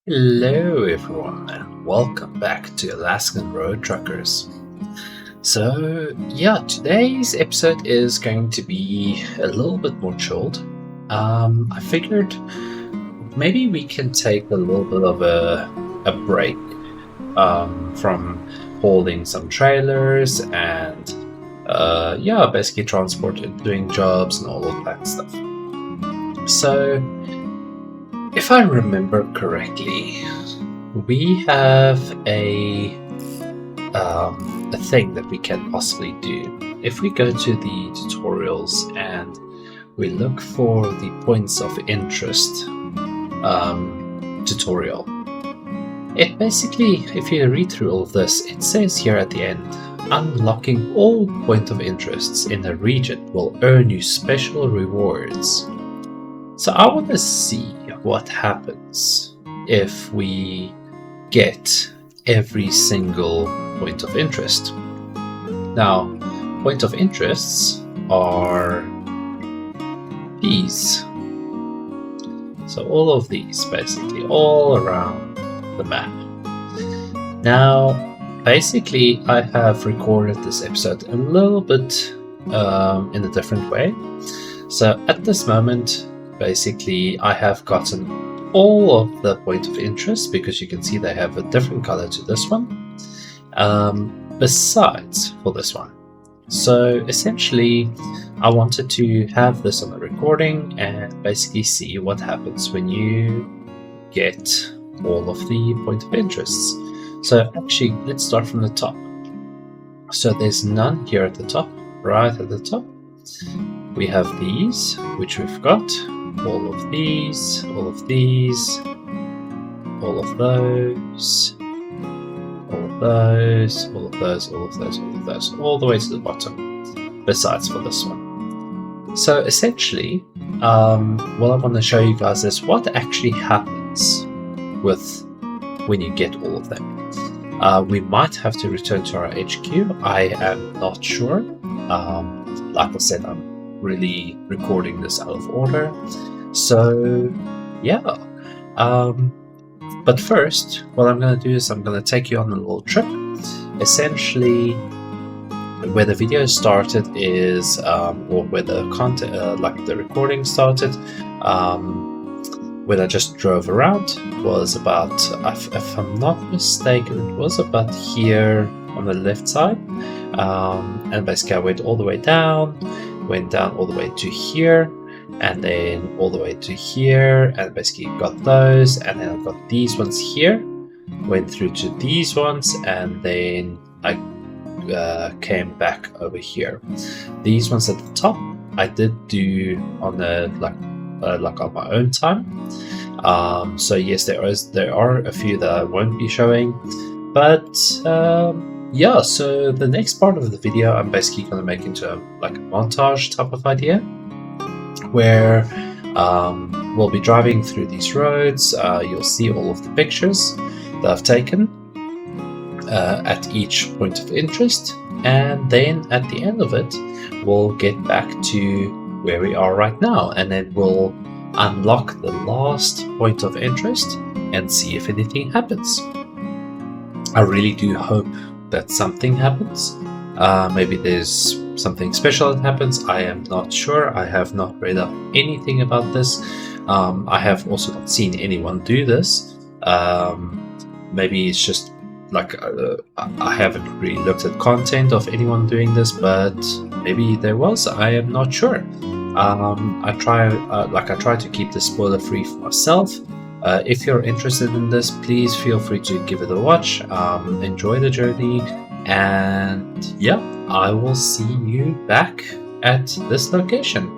Hello, everyone, and welcome back to Alaskan Road Truckers. Today's episode is going to be a little bit more chilled. I figured maybe we can take a little bit of a break from hauling some trailers and basically transporting, doing jobs and all of that stuff. So, if I remember correctly, we have a thing that we can possibly do. If we go to the tutorials and we look for the points of interest tutorial, it basically, if you read through all of this, it says here at the end, unlocking all point of interests in a region will earn you special rewards. So I want to see what happens if we get every single point of interest. Now, point of interests are these. So all of these, basically, all around the map. Now, basically, I have recorded this episode a little bit in a different way. So at this moment, basically, I have gotten all of the point of interest because you can see they have a different color to this one, besides for this one. So essentially, I wanted to have this on the recording and basically see what happens when you get all of the point of interests. So actually, let's start from the top. So there's none here at the top, right at the top. We have these, which we've got. All of these, all of these, all of those, all of those, all of those, all of those, all of those, all the way to the bottom, besides for this one. So essentially, what I want to show you guys is what actually happens with when you get all of them. We might have to return to our HQ. I am not sure. Like I said, I'm really recording this out of order. So, yeah. But first, what I'm going to do is I'm going to take you on a little trip. Essentially, where the video started is, or where the content, like the recording started, when I just drove around, was about, if I'm not mistaken, it was about here on the left side. And basically I went all the way down, went down all the way to here, and then all the way to here, and basically got those, and then I've got these ones here, went through to these ones, and then I came back over here. These ones at the top I did do on the like on my own time. So yes, there are a few that I won't be showing, but yeah, so the next part of the video I'm basically going to make into a montage type of idea, where we'll be driving through these roads. You'll see all of the pictures that I've taken at each point of interest, and then at the end of it we'll get back to where we are right now, and then we'll unlock the last point of interest and see if anything happens. I really do hope that something happens. Maybe there's something special that happens. I am not sure. I have not read up anything about this. I have also not seen anyone do this. Maybe it's just like I haven't really looked at content of anyone doing this, but maybe there was. I am not sure. I try to keep this spoiler free for myself. If you're interested in this, please feel free to give it a watch. Enjoy the journey, and yeah, I will see you back at this location.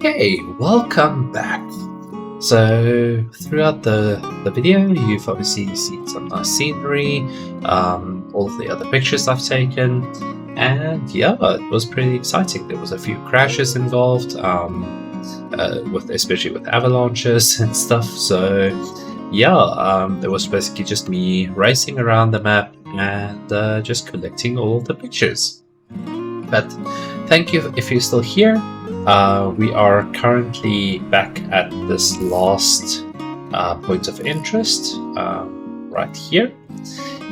Okay, welcome back. So throughout the video, you've obviously seen some nice scenery, all of the other pictures I've taken, and yeah, it was pretty exciting. There was a few crashes involved, especially with avalanches and stuff. So yeah, it was basically just me racing around the map and just collecting all of the pictures. But thank you if you're still here. We are currently back at this last point of interest right here.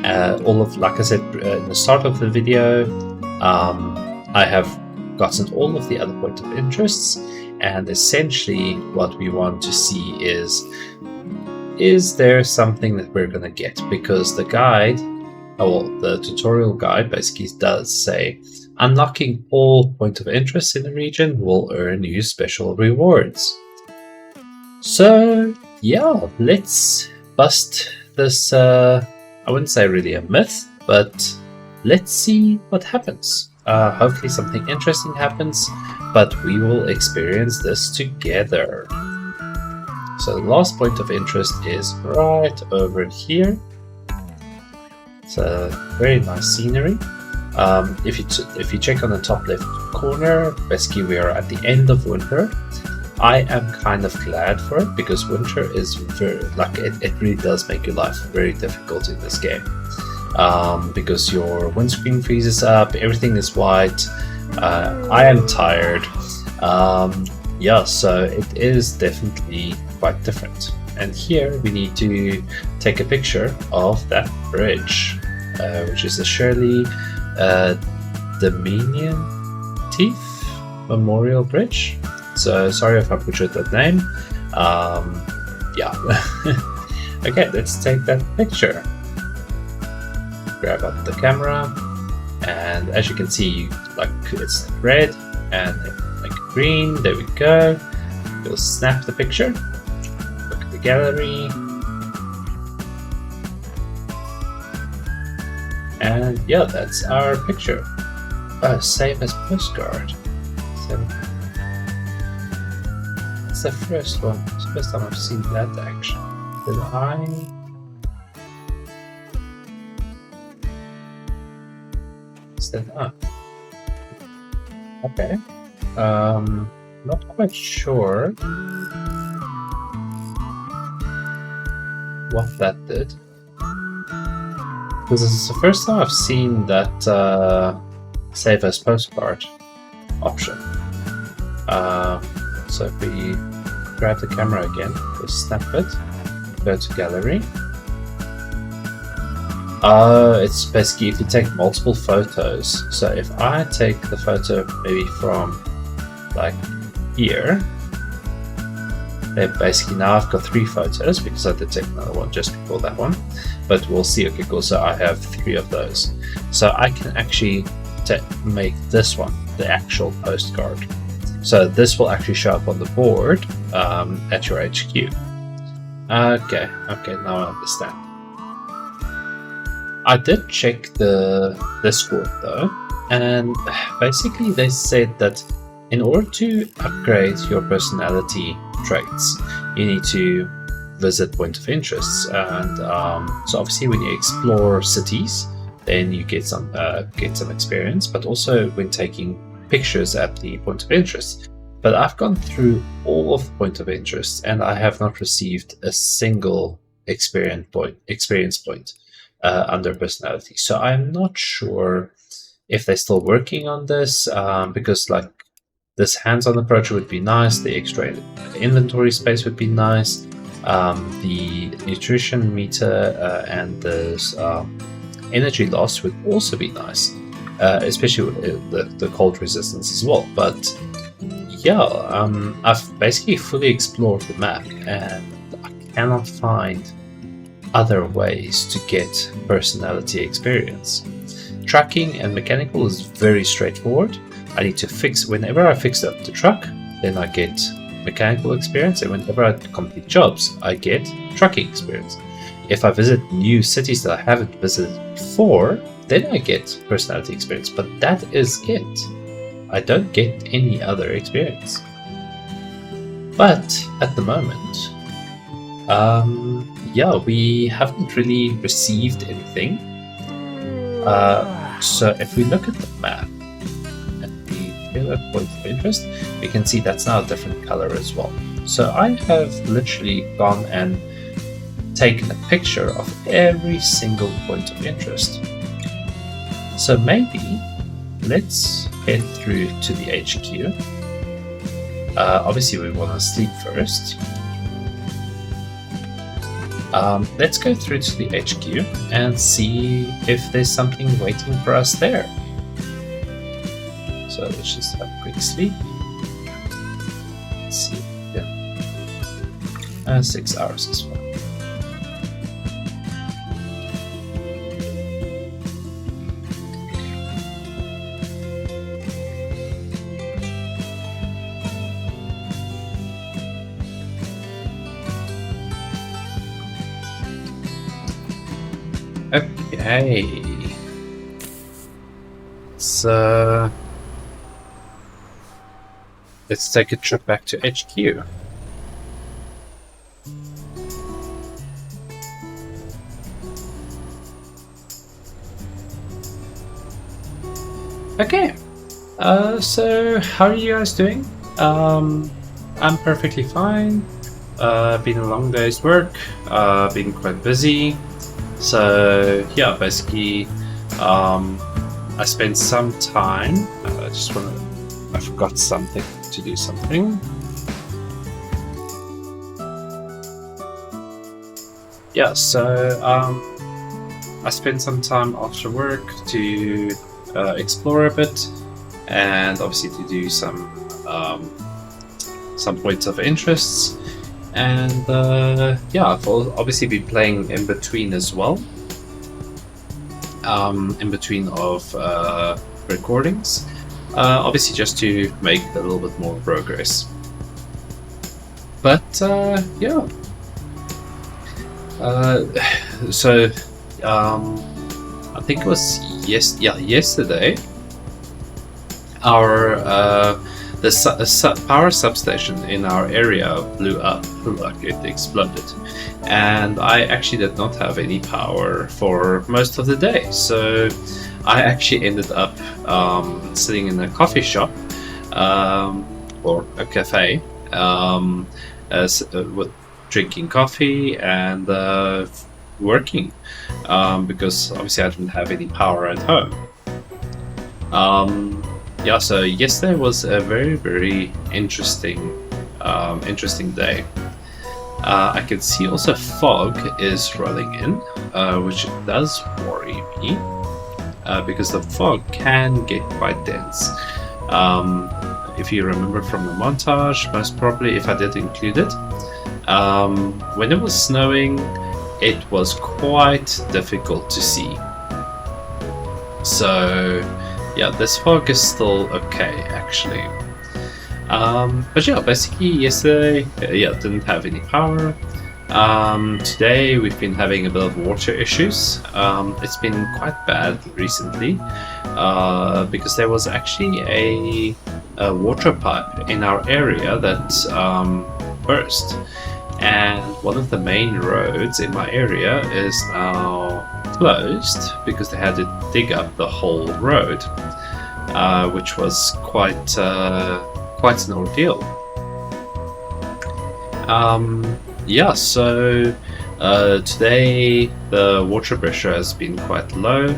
Like I said in the start of the video, I have gotten all of the other point of interests, and essentially what we want to see is there something that we're going to get? Because the guide, the tutorial guide basically does say unlocking all point of interest in the region will earn you special rewards. So yeah, let's bust this, I wouldn't say really a myth, but let's see what happens. Hopefully something interesting happens, but we will experience this together. So the last point of interest is right over here. It's a very nice scenery. If you check on the top left corner, basically we are at the end of winter. I am kind of glad for it, because winter is it really does make your life very difficult in this game. Because your windscreen freezes up, everything is white. I am tired. Yeah, so it is definitely quite different. And here we need to take a picture of that bridge, which is the Shirley Dominion Teeth Memorial Bridge. So sorry if I butchered that name. Yeah. Okay, let's take that picture. Grab up the camera, and as you can see, it's red and green. There we go. We'll snap the picture. Look at the gallery. And yeah, that's our picture. Save as postcard. So that's the first one. It's the first time I've seen that action. Did I? Is that up? Okay. Not quite sure what that did. Because this is the first time I've seen that save as postcard option. So if we grab the camera again, we'll snap it, go to gallery. It's basically if you take multiple photos. So if I take the photo maybe from like here, then basically now I've got 3 photos, because I did take another one just before that one. But we'll see. Okay, cool. So I have 3 of those. So I can actually make this one the actual postcard. So this will actually show up on the board at your HQ. Okay, now I understand. I did check the Discord though, and basically they said that in order to upgrade your personality traits, you need to visit point of interests. And so obviously when you explore cities, then you get some experience, but also when taking pictures at the point of interest. But I've gone through all of the point of interest, and I have not received a single experience point under personality. So I'm not sure if they're still working on this, because like this hands-on approach would be nice, the extra inventory space would be nice, the nutrition meter and the energy loss would also be nice, especially with the cold resistance as well. But yeah, I've basically fully explored the map, and I cannot find other ways to get personality experience. Tracking and mechanical is very straightforward. I need to fix, whenever I fix up the truck, then I get mechanical experience, and whenever I complete jobs, I get trucking experience. If I visit new cities that I haven't visited before, then I get personality experience, but that is it. I don't get any other experience. But at the moment, yeah, we haven't really received anything. So if we look at the map and we feel a point of interest, we can see that's now a different color as well. So I have literally gone and taken a picture of every single point of interest. So maybe let's head through to the HQ. Obviously we want to sleep first. Let's go through to the HQ and see if there's something waiting for us there. So let's just have a quick sleep. Let's see. Yeah. 6 hours is fine. Okay. So let's take a trip back to HQ. Okay. So how are you guys doing? I'm perfectly fine. Been a long day's work. Been quite busy. So yeah, basically, I spent some time. I forgot something to do something. Yeah, so I spent some time after work to explore a bit, and obviously to do some points of interests. And yeah, I've obviously been playing in between as well. In between of recordings, obviously just to make a little bit more progress. But yeah. So I think it was yesterday. Our the power substation in our area blew up, like it exploded, and I actually did not have any power for most of the day. So I actually ended up sitting in a coffee shop or a cafe, with drinking coffee and working, because obviously I didn't have any power at home. Yeah, so yesterday was a very, very interesting day. I can see also fog is rolling in, which does worry me, because the fog can get quite dense. If you remember from the montage, most probably, if I did include it, when it was snowing, it was quite difficult to see. So yeah, this fog is still okay, actually. But yeah, basically yesterday, didn't have any power. Today we've been having a bit of water issues. It's been quite bad recently, because there was actually a water pipe in our area that burst. And one of the main roads in my area is now closed because they had to dig up the whole road, which was quite an ordeal. Yeah, so today the water pressure has been quite low.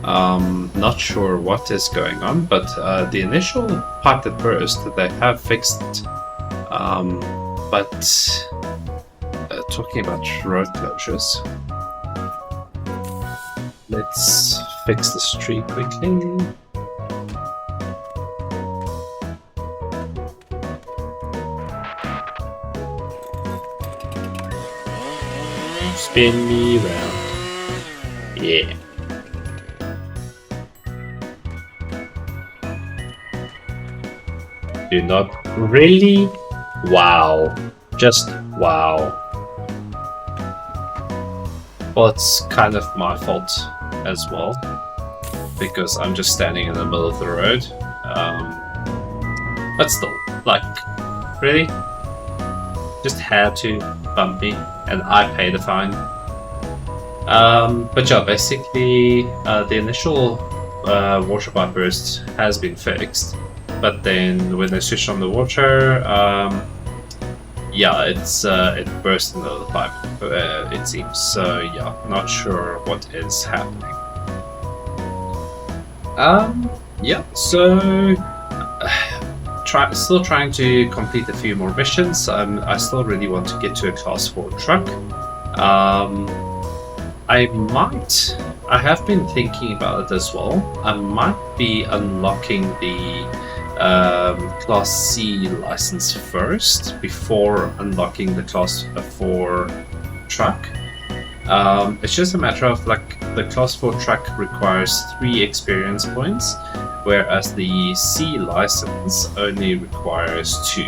Not sure what is going on, but the initial pipe that burst, they have fixed it. But talking about road closures, let's fix the street quickly. Spin me round. Yeah. Do not really? Wow. Just wow. Well, it's kind of my fault as well, because I'm just standing in the middle of the road. But still, like, really? just had to bump me, and I paid a fine. But yeah, basically the initial water pipe burst has been fixed, but then when they switched on the water, yeah, it burst into the pipe, it seems. So yeah, not sure what is happening. Yeah, so still trying to complete a few more missions. I still really want to get to a class 4 truck. I have been thinking about it as well. I might be unlocking the Class C license first before unlocking the Class 4 truck. It's just a matter of like the Class 4 truck requires 3 experience points, whereas the C license only requires 2.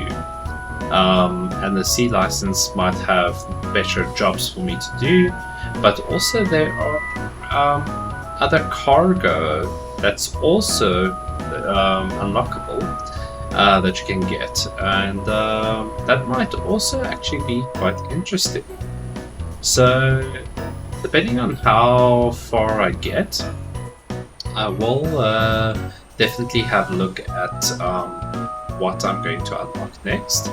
And the C license might have better jobs for me to do, but also there are other cargo that's also unlockable that you can get, and that might also actually be quite interesting. So depending on how far I get, I will definitely have a look at what I'm going to unlock next.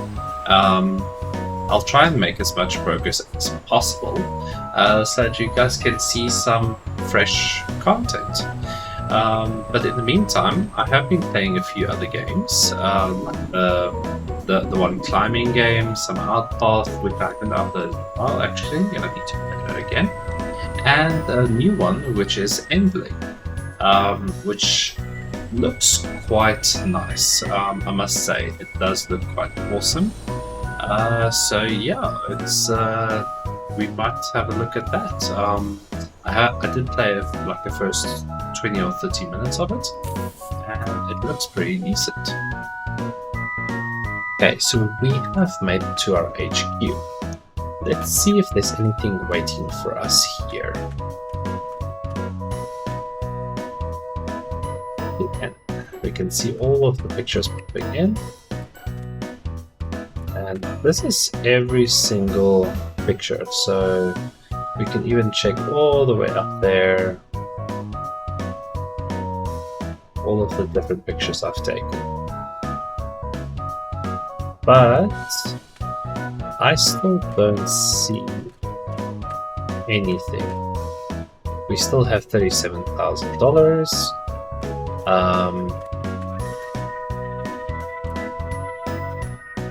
I'll try and make as much progress as possible so that you guys can see some fresh content. But in the meantime, I have been playing a few other games, like the one climbing game, some Outpath, which I haven't uploaded. Well, actually, I need to play that again. And a new one, which is Endling, which looks quite nice. I must say, it does look quite awesome. So yeah, it's we might have a look at that. I did play like the first 20 or 30 minutes of it, and it looks pretty decent. Okay, so we have made it to our HQ. Let's see if there's anything waiting for us here. And we can see all of the pictures popping in. And this is every single picture, so we can even check all the way up there all of the different pictures I've taken. But I still don't see anything. We still have $37,000.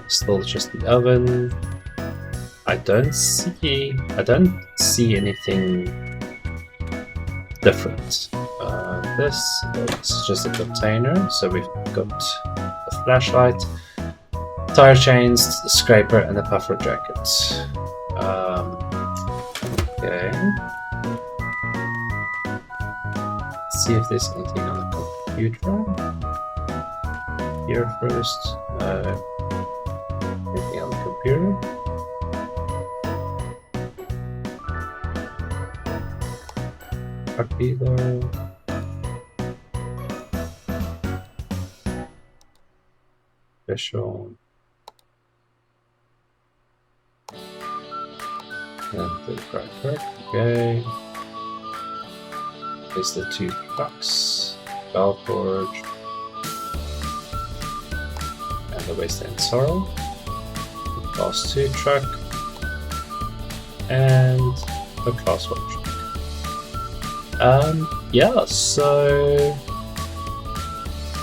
Still just the oven. I don't see anything different. This is just a container, so we've got a flashlight, tire chains, the scraper, and a puffer jacket. Okay. Let's see if there's anything on the computer. Here first. Anything on the computer? Truck dealer. Special. And the truck. Okay. There's the 2 trucks. Belforge. And the Waste and Sorrow. The Class 2 truck. And the Class 1 truck. Yeah, so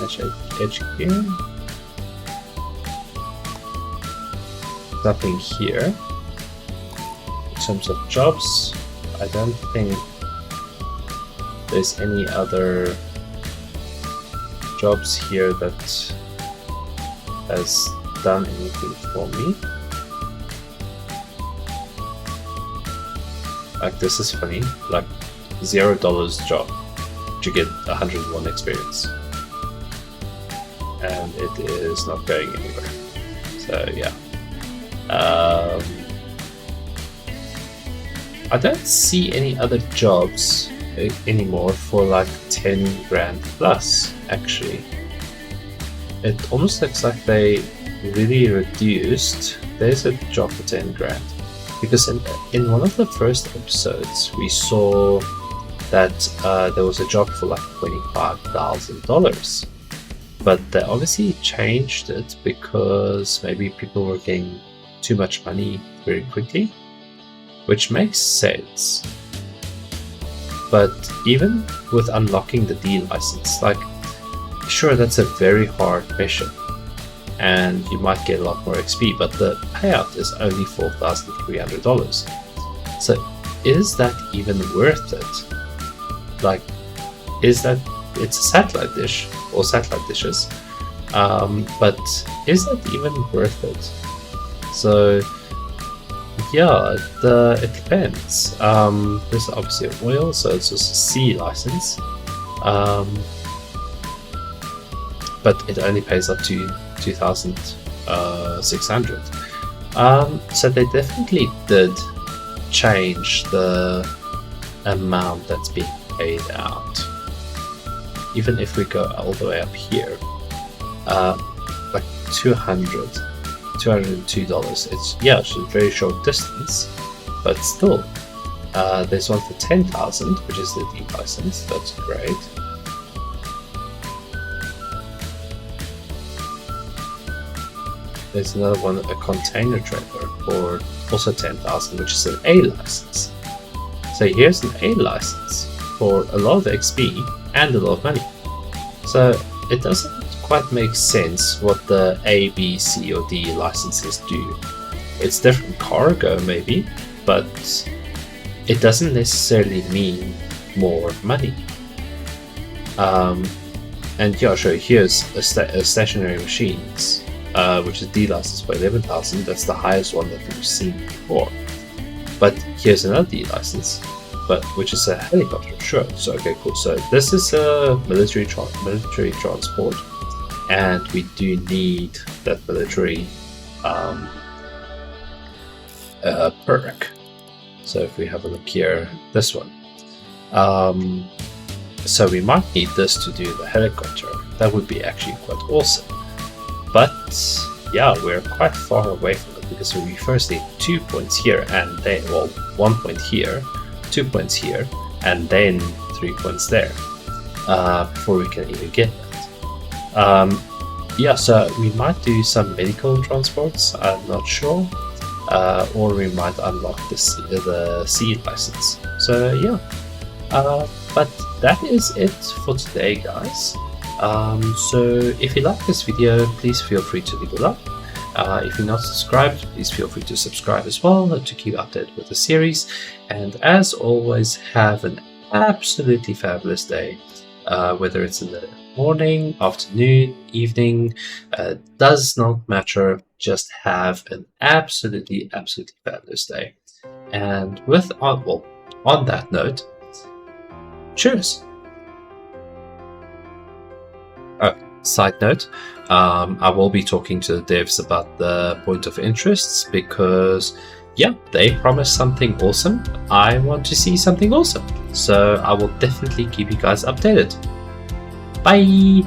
HQ. Nothing here. In terms of jobs, I don't think there's any other jobs here that has done anything for me. Like, this is funny, like $0 job to get 101 experience, and it is not going anywhere. So yeah, I don't see any other jobs anymore for like 10 grand plus. Actually, it almost looks like they really reduced there's a job for 10 grand. Because in one of the first episodes, we saw that there was a job for like $25,000. But they obviously changed it because maybe people were getting too much money very quickly, which makes sense. But even with unlocking the D license, like, sure, that's a very hard mission and you might get a lot more XP, but the payout is only $4,300. So is that even worth it? Like, is that, it's a satellite dish or satellite dishes, but is that even worth it? So yeah, it depends. This is obviously oil, so it's just a C license, but it only pays up to 2,600. So they definitely did change the amount that's being paid out. Even if we go all the way up here, like $202. It's a very short distance, but still, there's one for 10,000, which is the D license. That's great. There's another one, a container trailer, for also 10,000, which is an A license. So here's an A license for a lot of XP and a lot of money. So it doesn't quite make sense what the A, B, C or D licenses do. It's different cargo maybe, but it doesn't necessarily mean more money. And yeah, so here's a stationary machines, which is D license for 11,000. That's the highest one that we've seen before. But here's another D license, but which is a helicopter. Sure. So okay, cool. So this is a military transport, and we do need that military perk. So if we have a look here, this one. So we might need this to do the helicopter. That would be actually quite awesome. But yeah, we're quite far away from it because we first need 2 points here and then, well, 1 point here, 2 points here, and then 3 points there before we can even get that. Yeah, so we might do some medical transports, I'm not sure, or we might unlock the C license. So yeah, but that is it for today, guys. So if you like this video, please feel free to leave a like. If you're not subscribed, please feel free to subscribe as well to keep updated with the series. And as always, have an absolutely fabulous day, whether it's in the morning, afternoon, evening, does not matter. Just have an absolutely fabulous day. And on that note, cheers. Side note, I will be talking to the devs about the point of interests because, yeah, they promised something awesome. I want to see something awesome. So I will definitely keep you guys updated. Bye!